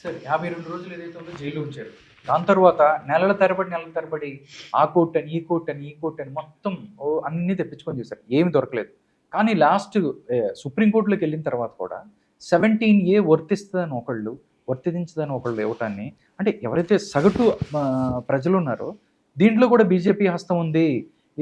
సరే 52 రోజులు ఏదైతే ఉందో జైలు ఉంచారు. దాని తర్వాత నెలల తరబడి ఆ కోర్ట్ అని, ఈ కోర్ట్ అని, ఈ కోర్ట్ అని మొత్తం అన్నీ తెప్పించుకొని చూసారు. ఏమి దొరకలేదు. కానీ లాస్ట్ సుప్రీంకోర్టులోకి వెళ్ళిన తర్వాత కూడా 17A వర్తిస్తుందని ఒకళ్ళు, వర్తించదని ఒకళ్ళు ఇవ్వటాన్ని, అంటే ఎవరైతే సగటు ప్రజలు ఉన్నారో దీంట్లో కూడా బీజేపీ హస్తం ఉంది,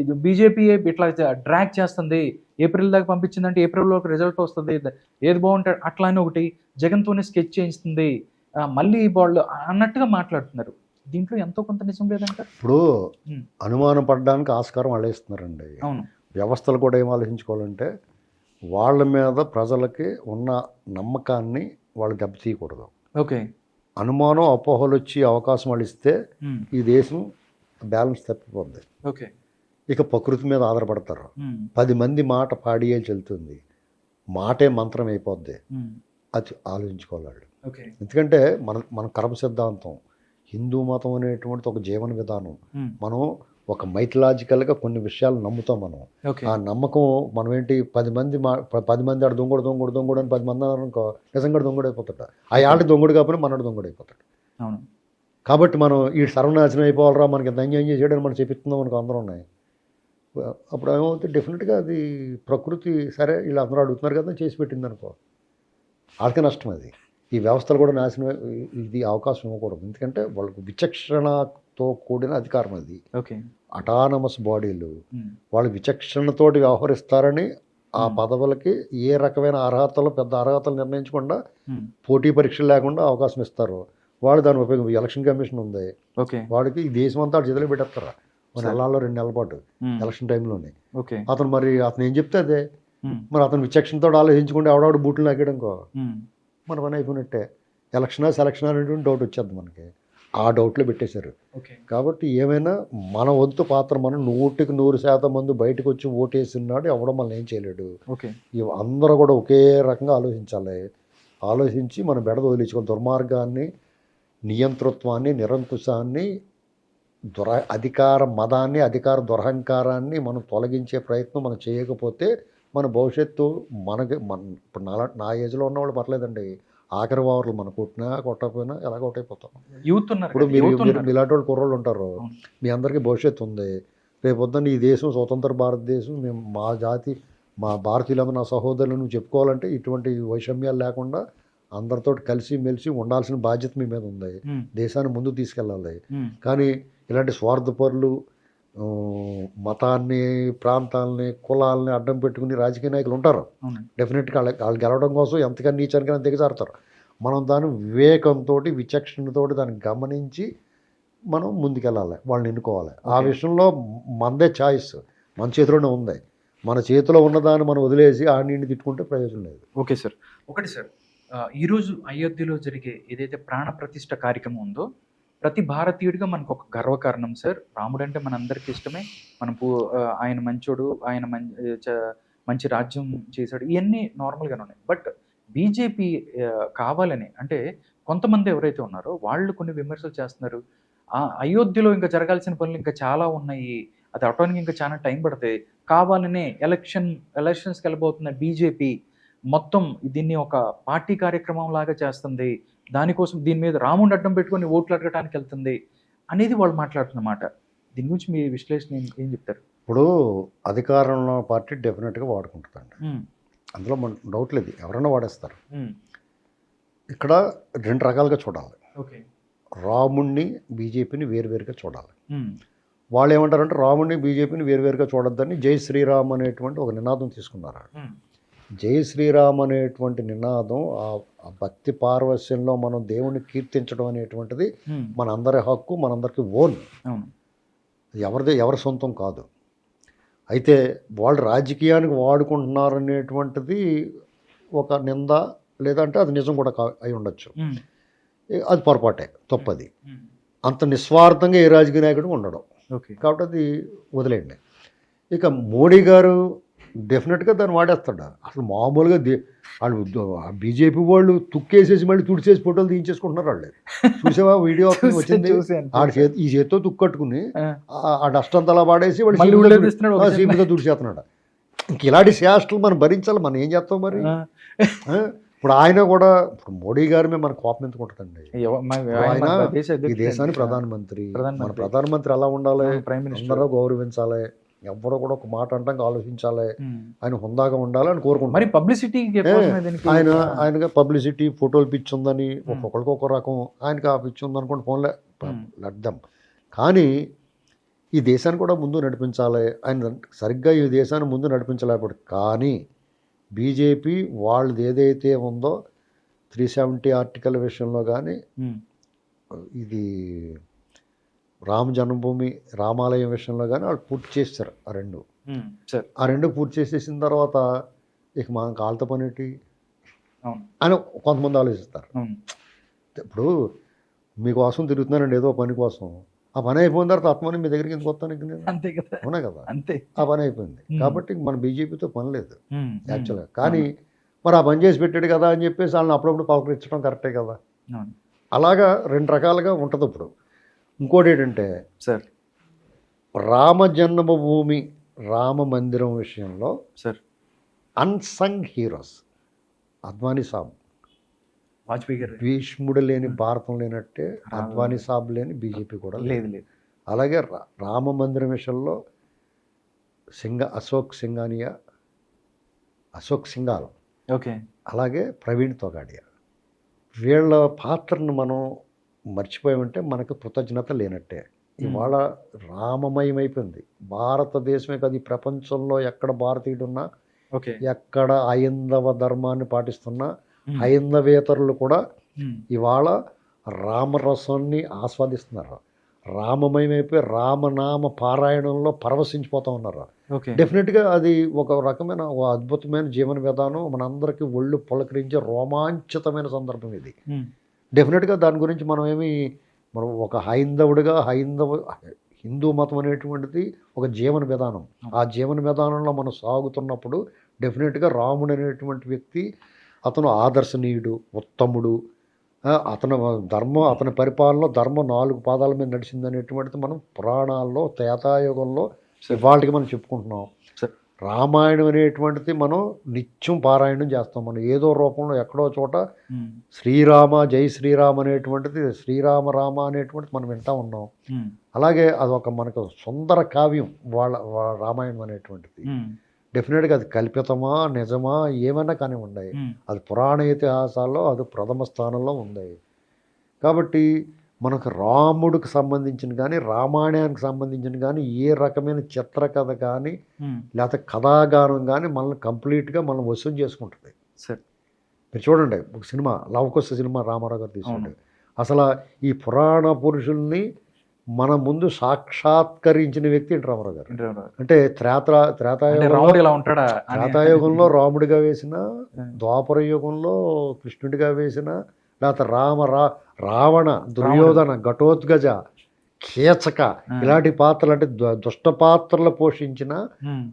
ఇది బీజేపీ ఇట్లా డ్రాగ్ చేస్తుంది, ఏప్రిల్ దాకా పంపించిందంటే ఏప్రిల్లో ఒక రిజల్ట్ వస్తుంది, ఏది బాగుంటే అట్లా అని ఒకటి జగన్తోనే స్కెచ్ చేయిస్తుంది, మళ్ళీ వాళ్ళు అన్నట్టుగా మాట్లాడుతున్నారు. దీంట్లో ఎంతో కొంత నిజం లేదంట. ఇప్పుడు అనుమానం పడడానికి ఆస్కారం వాళ్ళేస్తున్నారండి. అవును, వ్యవస్థలు కూడా ఏం ఆలోచించుకోవాలంటే వాళ్ళ మీద ప్రజలకి ఉన్న నమ్మకాన్ని వాళ్ళు దెబ్బతీయకూడదు. ఓకే, అనుమానం అపోహలు వచ్చి అవకాశం వాళ్ళు ఇస్తే ఈ దేశం బ్యాలెన్స్ తప్పిపోద్ది. ఓకే, ఇక ప్రకృతి మీద ఆధారపడతారు. 10 మంది మాట పాడియే చెల్లుతుంది, మాటే మంత్రం అయిపోద్ది. అది ఆలోచించుకోవాలి వాళ్ళు. ఓకే, ఎందుకంటే మన కర్మ సిద్ధాంతం, హిందూ మతం అనేటువంటిది ఒక జీవన విధానం. మనం ఒక మైథలాజికల్గా కొన్ని విషయాలు నమ్ముతాం. మనం ఆ నమ్మకం మనం ఏంటి 10 మంది ఆడు దొంగడు అని 10 మంది అనుకో, నిజంగా దొంగడు అయిపోతాడు. ఆ ఆట దొంగడు కాకపోతే మనడు దొంగడు అయిపోతాడు. అవును, కాబట్టి మనం ఈ సర్వనాశనం అయిపోవాలరా, మనకి ఎంత ఎంజాయ్ చేసేయడం మనం చెప్తున్నాం, మనకు అందరూ ఉన్నాయి. అప్పుడు ఏమవుతుంది, డెఫినెట్గా అది ప్రకృతి సరే వీళ్ళు అందరూ అడుగుతున్నారు కదా చేసి పెట్టింది అనుకో, ఆడికి నష్టం. అది ఈ వ్యవస్థలు కూడా నాశనం, ఇది అవకాశం ఇవ్వకూడదు. ఎందుకంటే వాళ్ళకు విచక్షణతో కూడిన అధికారం అది. ఓకే, అటానమస్ బాడీలు వాళ్ళు విచక్షణతోటి వ్యవహరిస్తారని ఆ పదవులకి ఏ రకమైన అర్హతలు, పెద్ద అర్హతలు నిర్ణయించకుండా పోటీ పరీక్షలు లేకుండా అవకాశం ఇస్తారు. వాళ్ళు దాని ఉపయోగం. ఎలక్షన్ కమిషన్ ఉంది, వాడికి ఈ దేశం అంతా చేతిలో పెట్టేస్తారా నెలల్లో 2 నెలల పాటు ఎలక్షన్ టైంలోనే. అతను ఏం చెప్తే అదే. మరి అతను విచక్షణతో ఆలోచించకుండా ఎవడాడు బూట్లు నాకేయడంకో మన పని అయిపోయినట్టే. ఎలక్షనా సెలక్షనా అనేటువంటి డౌట్ వచ్చేది మనకి. ఆ డౌట్లో పెట్టేశారు. కాబట్టి ఏమైనా మన వంతు పాత్ర, మనం 100% మంది బయటకు వచ్చి ఓటేసినాడు ఎవడో మనల్ని ఏం చేయలేడు. అందరూ కూడా ఒకే రకంగా ఆలోచించాలి. ఆలోచించి మన బెడద వదిలించుకోవాలి. దుర్మార్గాన్ని, నియంతృత్వాన్ని, నిరంకుశాన్ని, అధికార మదాన్ని, అధికార దురహంకారాన్ని మనం తొలగించే ప్రయత్నం మనం చేయకపోతే మన భవిష్యత్తు ఇప్పుడు నా ఏజ్లో ఉన్నవాళ్ళు పర్లేదండి, ఆఖరి ఓవర్లు మనం కొట్టకపోయినా ఎలా కొట్టయిపోతాం. యూత్ ఉన్నారు. ఇప్పుడు మీరు ఇలాంటి వాళ్ళు కుర్రోళ్ళు ఉంటారు, మీ అందరికీ భవిష్యత్తు ఉంది. రేపొద్దున ఈ దేశం స్వతంత్ర భారతదేశం, మేము మా జాతి, మా భారతీయులందరూ నా సహోదరులు నువ్వు చెప్పుకోవాలంటే ఇటువంటి వైషమ్యాలు లేకుండా అందరితో కలిసి మెలిసి ఉండాల్సిన బాధ్యత మీ మీద ఉంది. దేశాన్ని ముందుకు తీసుకెళ్ళాలి. కానీ ఇలాంటి స్వార్థపరులు, మతాన్ని, ప్రాంతాలని, కులాలని అడ్డం పెట్టుకుని రాజకీయ నాయకులు ఉంటారు. డెఫినెట్గా వాళ్ళు గెలవడం కోసం ఎంతకన్నా నీచానికైనా దిగజారుతారు. మనం దాన్ని వివేకంతో, విచక్షణతో దాన్ని గమనించి మనం ముందుకెళ్ళాలి, వాళ్ళని ఎన్నుకోవాలి. ఆ విషయంలో మనదే ఛాయిస్ మన చేతిలోనే ఉంది. మన చేతిలో ఉన్నదాన్ని మనం వదిలేసి ఆ నీడిని తిట్టుకుంటే ప్రయోజనం లేదు. ఓకే సార్, ఒకటి సార్, ఈరోజు అయోధ్యలో జరిగే ఏదైతే ప్రాణ ప్రతిష్ఠ కార్యక్రమం ఉందో ప్రతి భారతీయుడిగా మనకు ఒక గర్వకారణం సార్. రాముడు అంటే మనందరికీ ఇష్టమే. ఆయన మంచోడు, ఆయన మంచి రాజ్యం చేశాడు, ఇవన్నీ నార్మల్గానే ఉన్నాయి. బట్ బీజేపీ కావాలని, అంటే కొంతమంది ఎవరైతే ఉన్నారో వాళ్ళు కొన్ని విమర్శలు చేస్తున్నారు. అయోధ్యలో ఇంకా జరగాల్సిన పనులు ఇంకా చాలా ఉన్నాయి, అది అవటానికి ఇంకా చాలా టైం పడుతుంది, కావాలనే ఎలక్షన్స్కి వెళ్ళబోతున్న బీజేపీ మొత్తం దీన్ని ఒక పార్టీ కార్యక్రమం లాగా చేస్తుంది, దానికోసం దీని మీద రాముడిని అడ్డం పెట్టుకొని ఓట్లు అడగటానికి వెళ్తుంది అనేది వాళ్ళు మాట్లాడుతున్నమాట. దీని గురించి మీ విశ్లేషణ ఏం చెప్తారు? ఇప్పుడు అధికారంలో పార్టీ డెఫినెట్గా వాడుకుంటుందండి, అందులో మన డౌట్ లేదు, ఎవరైనా వాడేస్తారు. ఇక్కడ 2 రకాలుగా చూడాలి. రాముడిని, బీజేపీని వేరువేరుగా చూడాలి. వాళ్ళు ఏమంటారంటే రాముడిని, బీజేపీని వేరువేరుగా చూడొద్దని జై శ్రీరామ్ అనేటువంటి ఒక నినాదం తీసుకున్నారు. జై శ్రీరామ్ అనేటువంటి నినాదం, ఆ భక్తి పార్వశ్యంలో మనం దేవుణ్ణి కీర్తించడం అనేటువంటిది మన అందరి హక్కు, మనందరికీ ఓన్, ఎవరి సొంతం కాదు. అయితే వాళ్ళు రాజకీయానికి వాడుకుంటున్నారు అనేటువంటిది ఒక నింద, లేదంటే అది నిజం కూడా అయి ఉండొచ్చు. అది పొరపాటే, తప్పది. అంత నిస్వార్థంగా ఏ రాజకీయ నాయకుడు ఉండడం. కాబట్టి అది వదిలేయండి. ఇక మోడీ గారు డెఫినెట్గా దాన్ని వాడేస్తాడు. అసలు మామూలుగా వాళ్ళు బీజేపీ వాళ్ళు తుక్కేసేసి మళ్ళీ తుడిచేసి ఫోటోలు తీయించేసుకుంటున్నారు. వాళ్ళు చూసావా వీడియో వచ్చింది, ఈ చేతితో తుక్కట్టుకుని ఆ డస్ట్ అంతా అలా వాడేసి వాళ్ళు సీపుగా తుడిచేస్తున్నాడు. ఇంక ఇలాంటి శాస్త్రాలు మనం భరించాలి, మనం ఏం చేస్తాం మరి. ఇప్పుడు ఆయన కూడా ఇప్పుడు మోడీ గారి మీద మన కోపం ఎందుకు ఉంటుందండి? ఆయన ఈ దేశానికి ప్రధానమంత్రి. మన ప్రధానమంత్రి ఎలా ఉండాలి? అందరూ గౌరవించాలి, ఎవరు కూడా ఒక మాట అంటానికి ఆలోచించాలి, ఆయన హుందాగా ఉండాలి అని కోరుకుంటారు. మరి పబ్లిసిటీ ఆయనగా పబ్లిసిటీ, ఫోటోలు పిచ్చి ఉందని ఒక్కొక్కరికి ఒక రకం, ఆయనకి ఆ పిచ్చి ఉందనుకోండి, ఫోన్లే లడ్డం. కానీ ఈ దేశాన్ని కూడా ముందు నడిపించాలి, ఆయన సరిగ్గా ఈ దేశాన్ని ముందు నడిపించలేకపోతే. కానీ బీజేపీ వాళ్ళది ఏదైతే ఉందో 370 ఆర్టికల్ విషయంలో కానీ, ఇది రామ జన్మభూమి రామాలయం విషయంలో కానీ వాళ్ళు పూర్తి చేస్తారు. ఆ రెండు పూర్తి చేసేసిన తర్వాత ఇక మనం కాళ్ళతో పనేటి అని కొంతమంది ఆలోచిస్తారు. ఇప్పుడు మీకోసం తిరుగుతున్నానండి ఏదో పని కోసం, ఆ పని అయిపోయిన తర్వాత ఆత్మని మీ దగ్గరికి ఎందుకు వస్తాను? అంతే కదా, అవునా కదా, అంతే. ఆ పని అయిపోయింది. కాబట్టి మన బీజేపీతో పని లేదు యాక్చువల్గా. కానీ మరి ఆ పని చేసి పెట్టాడు కదా అని చెప్పేసి వాళ్ళని అప్పుడప్పుడు పలకరించడం కరెక్టే కదా. అలాగా రెండు రకాలుగా ఉంటుంది. ఇప్పుడు ఇంకోటి ఏంటంటే సార్, రామ జన్మభూమి రామ మందిరం విషయంలో అన్సంగ్ హీరోస్ అద్వానీ సాబ్, వాజ్పేయి గారు, భీష్ముడు లేని భారతం లేనట్టే అద్వానీ సాబ్ లేని బీజేపీ కూడా లేదు. అలాగే రామ మందిరం విషయంలో అశోక్ సింఘాల్, అలాగే ప్రవీణ్ తోగాడియా, వీళ్ళ పాత్రను మనం మర్చిపోయామంటే మనకు కృతజ్ఞత లేనట్టే. ఇవాళ రామమయమైపోయింది భారతదేశమే కాదు, ఈ ప్రపంచంలో ఎక్కడ భారతీయుడున్నా, ఎక్కడ హైందవ ధర్మాన్ని పాటిస్తున్నా హైందవేతరులు కూడా ఇవాళ రామరసాన్ని ఆస్వాదిస్తున్నారు. రామమయమైపోయి రామనామ పారాయణంలో పరవశించిపోతూ ఉన్నారు. డెఫినెట్గా అది ఒక రకమైన అద్భుతమైన జీవన విధానం, మనందరికీ ఒళ్ళు పులకరించే రోమాంచితమైన సందర్భం ఇది. డెఫినెట్గా దాని గురించి మనం ఒక హైందవుడిగా హిందూ మతం అనేటువంటిది ఒక జీవన విధానం. ఆ జీవన విధానంలో మనం సాగుతున్నప్పుడు డెఫినెట్గా రాముడు అనేటువంటి వ్యక్తి అతను ఆదర్శనీయుడు, ఉత్తముడు. అతని పరిపాలనలో ధర్మం 4 పాదాల మీద నడిచింది అనేటువంటిది మనం పురాణాల్లో త్రేతాయుగంలో ఇవాళకి మనం చెప్పుకుంటున్నాం. రామాయణం అనేటువంటిది మనం నిత్యం పారాయణం చేస్తాం. మనం ఏదో రూపంలో ఎక్కడో చోట శ్రీరామ జై శ్రీరామ్ అనేటువంటిది, శ్రీరామ రామ అనేటువంటిది మనం వింటా ఉన్నాం. అలాగే అదొక మనకు సుందర కావ్యం వాళ్ళ రామాయణం అనేటువంటిది. డెఫినెట్గా అది కల్పితమా నిజమా ఏమైనా కానీ ఉన్నాయి, అది పురాణ ఇతిహాసాల్లో అది ప్రథమ స్థానంలో ఉంది. కాబట్టి మనకు రాముడికి సంబంధించిన కానీ రామాయణానికి సంబంధించిన కానీ ఏ రకమైన చిత్రకథ కానీ లేకపోతే కథాగానం కానీ మనల్ని కంప్లీట్గా మనం వసూలు చేసుకుంటుంది. మీరు చూడండి, ఒక సినిమా లవకుశ సినిమా రామారావు గారు తీసుకుంటే అసలు ఈ పురాణ పురుషుల్ని మన ముందు సాక్షాత్కరించిన వ్యక్తి ఎన్టీ రామారావు గారు. అంటే త్రేతాయుగంలో రాముడిగా వేసిన, ద్వాపర యుగంలో కృష్ణుడిగా వేసిన, లేకపోతే రావణ, దుర్యోధన, ఘటోత్కజ, కీచక ఇలాంటి పాత్రలు అంటే దుష్ట పాత్రలు పోషించిన,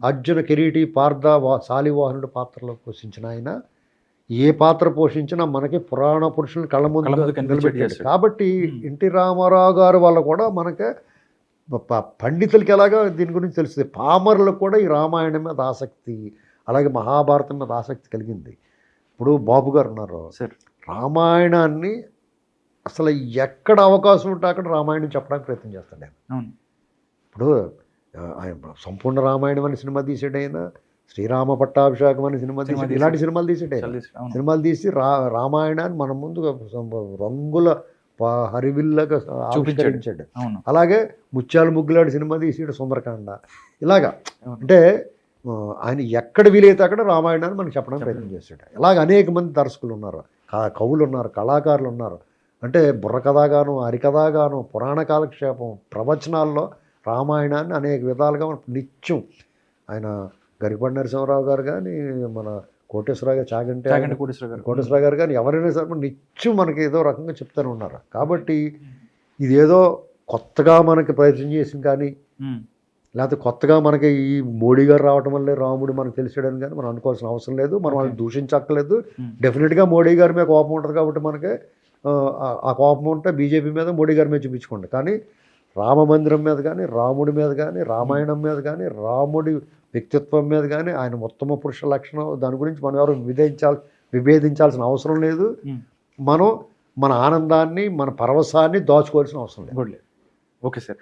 అర్జున, కిరీటి, పార్థ, శాలివాహనుడి పాత్రలు పోషించిన ఆయన ఏ పాత్ర పోషించినా మనకి పురాణ పురుషులను కళ్ళ ముందు నిలబెట్టాడు. కాబట్టి ఎన్టీ రామారావు గారు వల్ల కూడా మనకి పండితులకి ఎలాగా దీని గురించి తెలుస్తుంది, పామరులకు కూడా ఈ రామాయణం మీద ఆసక్తి, అలాగే మహాభారతం మీద ఆసక్తి కలిగింది. ఇప్పుడు బాబు గారు ఉన్నారు, రామాయణాన్ని అసలు ఎక్కడ అవకాశం ఉంటే అక్కడ రామాయణం చెప్పడానికి ప్రయత్నం చేస్తాను నేను. ఇప్పుడు ఆయన సంపూర్ణ రామాయణం అని సినిమా తీసాడు, ఆయన శ్రీరామ పట్టాభిషేకం అని సినిమా తీసాడు, ఇలాంటి సినిమాలు తీసాడు. సినిమాలు తీసి రామాయణాన్ని మన ముందు రంగుల హరివిల్లగా ఆవిష్కరించాడు. అలాగే ముత్యాల ముగ్గులాంటి సినిమా తీసాడు, సుందరకాండ. ఇలాగా అంటే ఆయన ఎక్కడ వీలైతే అక్కడ రామాయణాన్ని మనకు చెప్పడానికి ప్రయత్నం చేశాడు. ఇలాగ అనేక మంది దర్శకులు ఉన్నారు, కవులు ఉన్నారు, కళాకారులు ఉన్నారు. అంటే బుర్రకథాగాను, హరికథాగాను, పురాణ కాలక్షేపం, ప్రవచనాల్లో రామాయణాన్ని అనేక విధాలుగా నిత్యం ఆయన గరికపాటి నరసింహారావు గారు కానీ, మన కోటేశ్వరరావు గారు, చాగంటి కోటేశ్వరరావు గారు కానీ ఎవరైనా సరే నిత్యం మనకి ఏదో రకంగా చెప్తూనే ఉన్నారు. కాబట్టి ఇదేదో కొత్తగా మనకి ప్రయత్నం చేసింది కానీ, లేకపోతే కొత్తగా మనకి ఈ మోడీ గారు రావటం వల్లే రాముడు మనకు తెలిసాడని కానీ మనం అనుకోవాల్సిన అవసరం లేదు. మనం వాళ్ళని దూషించక్కర్లేదు. డెఫినెట్గా మోడీ గారి మీద కోపం ఉంటుంది కాబట్టి మనకి ఆ కోపం ఉంటే బీజేపీ మీద, మోడీ గారి మీద చూపించుకోండి. కానీ రామ మందిరం మీద కానీ, రాముడి మీద కానీ, రామాయణం మీద కానీ, రాముడి వ్యక్తిత్వం మీద కానీ, ఆయన ఉత్తమ పురుష లక్షణం దాని గురించి మనం ఎవరు విభేదించాల్సిన అవసరం లేదు. మనం మన ఆనందాన్ని మన పరవశాన్ని దాచుకోవాల్సిన అవసరం లేదు. గుడ్ లేదు. Okay sir.